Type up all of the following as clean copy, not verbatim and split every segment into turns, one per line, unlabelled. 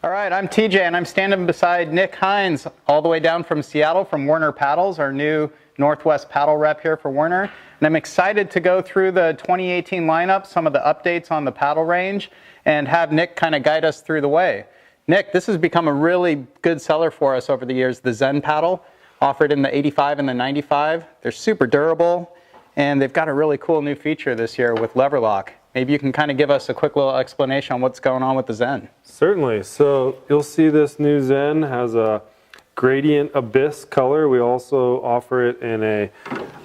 All right, I'm TJ, and I'm standing beside Nick Hines, all the way down from Seattle, from Werner Paddles, our new Northwest paddle rep here for Werner. And I'm excited to go through the 2018 lineup, some of the updates on the paddle range, and have Nick kind of guide us through the way. Nick, this has become a really good seller for us over the years, the Zen Paddle, offered in the 85 and the 95. They're super durable, and they've got a really cool new feature this year with lever lock. Maybe you can kind of give us a quick little explanation on what's going on with the Zen.
Certainly. So you'll see this new Zen has a gradient abyss color. We also offer it in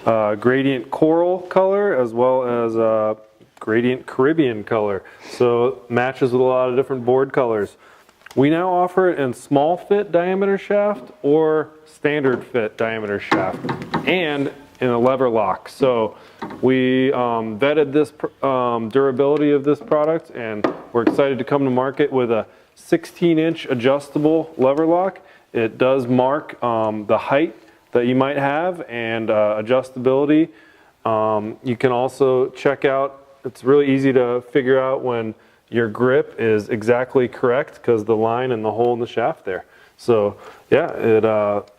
a gradient coral color as well as a gradient Caribbean color. So it matches with a lot of different board colors. We now offer it in small fit diameter shaft or standard fit diameter shaft and in a lever lock. So we vetted this durability of this product, and we're excited to come to market with a 16-inch adjustable lever lock. It does mark the height that you might have and adjustability. You can also check out, it's really easy to figure out when your grip is exactly correct because the line and the hole in the shaft there. So yeah, it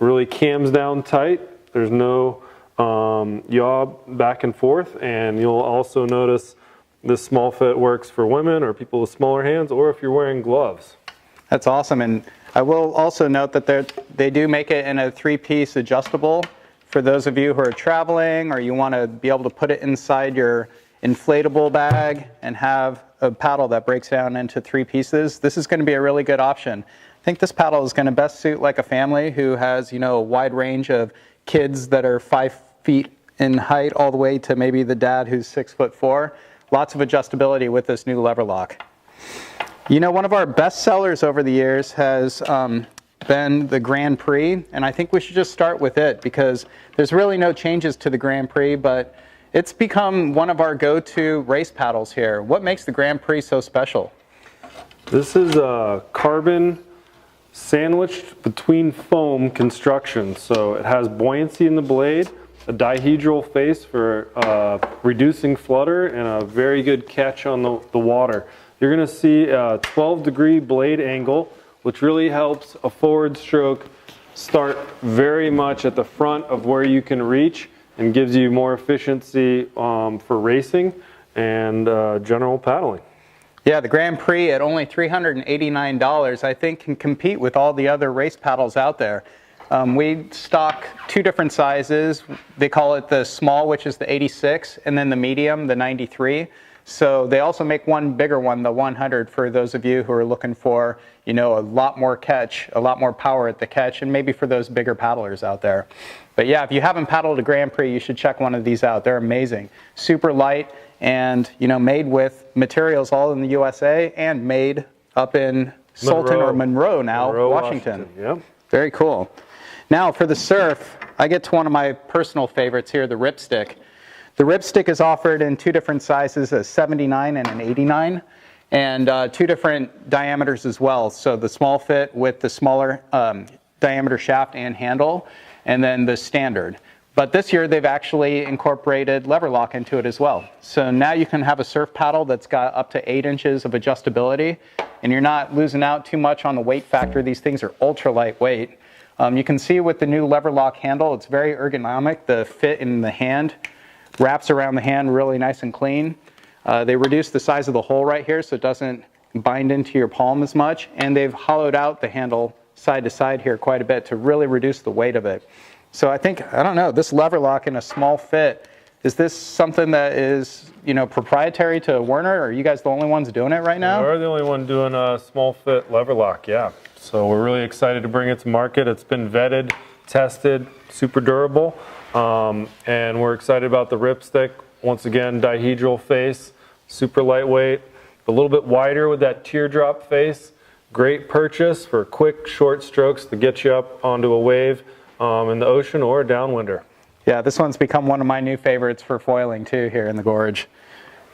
really cams down tight. There's no yaw back and forth, and you'll also notice this small fit works for women or people with smaller hands, or if you're wearing gloves.
That's awesome, and I will also note that they do make it in a 3-piece adjustable for those of you who are traveling or you want to be able to put it inside your inflatable bag and have a paddle that breaks down into 3 pieces. This is going to be a really good option. I think this paddle is going to best suit like a family who has, you know, a wide range of kids that are 5 feet in height all the way to maybe the dad who's 6'4". Lots of adjustability with this new lever lock. You know, one of our best sellers over the years has been the Grand Prix, and I think we should just start with it because there's really no changes to the Grand Prix, but it's become one of our go-to race paddles here. What makes the Grand Prix so special?
This is a carbon sandwiched between foam construction. So it has buoyancy in the blade, a dihedral face for reducing flutter, and a very good catch on the water. You're going to see a 12-degree blade angle, which really helps a forward stroke start very much at the front of where you can reach and gives you more efficiency for racing and general paddling.
Yeah, the Grand Prix at only $389, I think can compete with all the other race paddles out there. We stock 2 different sizes. They call it the small, which is the 86, and then the medium, the 93. So they also make one bigger one, the 100, for those of you who are looking for, you know, a lot more catch, a lot more power at the catch, and maybe for those bigger paddlers out there. But yeah, if you haven't paddled a Grand Prix, you should check one of these out. They're amazing. Super light and, you know, made with materials all in the USA and made up in Sultan or Monroe now, Washington.
Yep.
Very cool. Now for the surf, I get to one of my personal favorites here, the ripstick. The ripstick is offered in 2 different sizes, a 79 and an 89, and 2 different diameters as well. So the small fit with the smaller diameter shaft and handle, and then the standard. But this year they've actually incorporated lever lock into it as well. So now you can have a surf paddle that's got up to 8 inches of adjustability, and you're not losing out too much on the weight factor. These things are ultra lightweight. You can see with the new lever lock handle, it's very ergonomic. The fit in the hand wraps around the hand really nice and clean. They reduce the size of the hole right here so it doesn't bind into your palm as much, and they've hollowed out the handle side to side here quite a bit to really reduce the weight of it. So I think, I don't know, this lever lock in a small fit, is this something that is, you know, proprietary to Werner, or are you guys the only ones doing it right now?
We're the only one doing a small fit lever lock, yeah. So we're really excited to bring it to market. It's been vetted, tested, super durable, and we're excited about the ripstick. Once again, dihedral face, super lightweight, a little bit wider with that teardrop face. Great purchase for quick, short strokes to get you up onto a wave in the ocean or a downwinder.
Yeah, this one's become one of my new favorites for foiling too here in the gorge.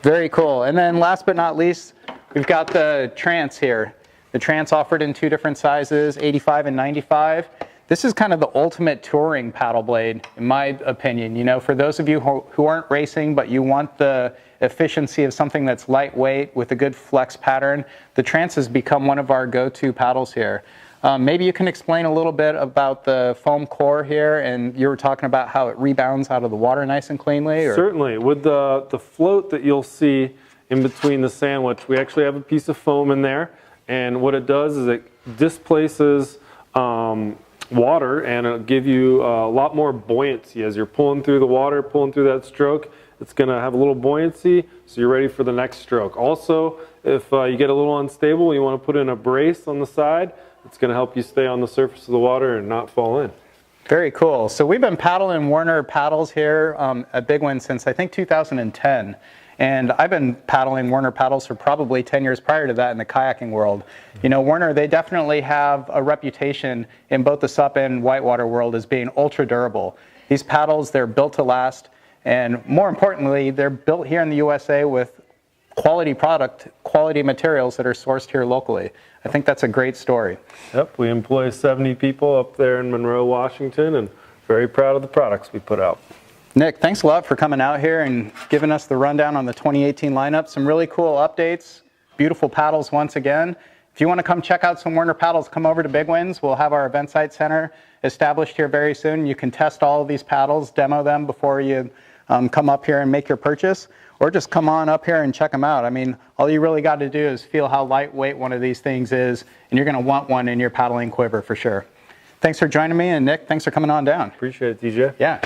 Very cool. And then last but not least, we've got the Trance here. The Trance offered in 2 different sizes, 85 and 95. This is kind of the ultimate touring paddle blade, in my opinion. You know, for those of you who aren't racing, but you want the efficiency of something that's lightweight with a good flex pattern, the Trance has become one of our go-to paddles here. Maybe you can explain a little bit about the foam core here, and you were talking about how it rebounds out of the water nice and cleanly? Or?
Certainly. With the float that you'll see in between the sandwich, we actually have a piece of foam in there, and what it does is it displaces water, and it'll give you a lot more buoyancy as you're pulling through the water, pulling through that stroke. It's going to have a little buoyancy, so you're ready for the next stroke. Also, if you get a little unstable, you want to put in a brace on the side. It's going to help you stay on the surface of the water and not fall in.
Very cool. So we've been paddling Werner Paddles here at Big Wind since I think 2010. And I've been paddling Werner Paddles for probably 10 years prior to that in the kayaking world. You know, Werner, they definitely have a reputation in both the SUP and whitewater world as being ultra durable. These paddles, they're built to last. And more importantly, they're built here in the USA with quality product, quality materials that are sourced here locally. I think that's a great story.
Yep, we employ 70 people up there in Monroe, Washington, and very proud of the products we put out.
Nick, thanks a lot for coming out here and giving us the rundown on the 2018 lineup. Some really cool updates, beautiful paddles once again. If you want to come check out some Werner paddles, come over to Big Winds. We'll have our event site center established here very soon. You can test all of these paddles, demo them before you come up here and make your purchase, or just come on up here and check them out. I mean, all you really got to do is feel how lightweight one of these things is, and you're going to want one in your paddling quiver for sure. Thanks for joining me, and Nick, thanks for coming on down.
Appreciate it, DJ.
Yeah.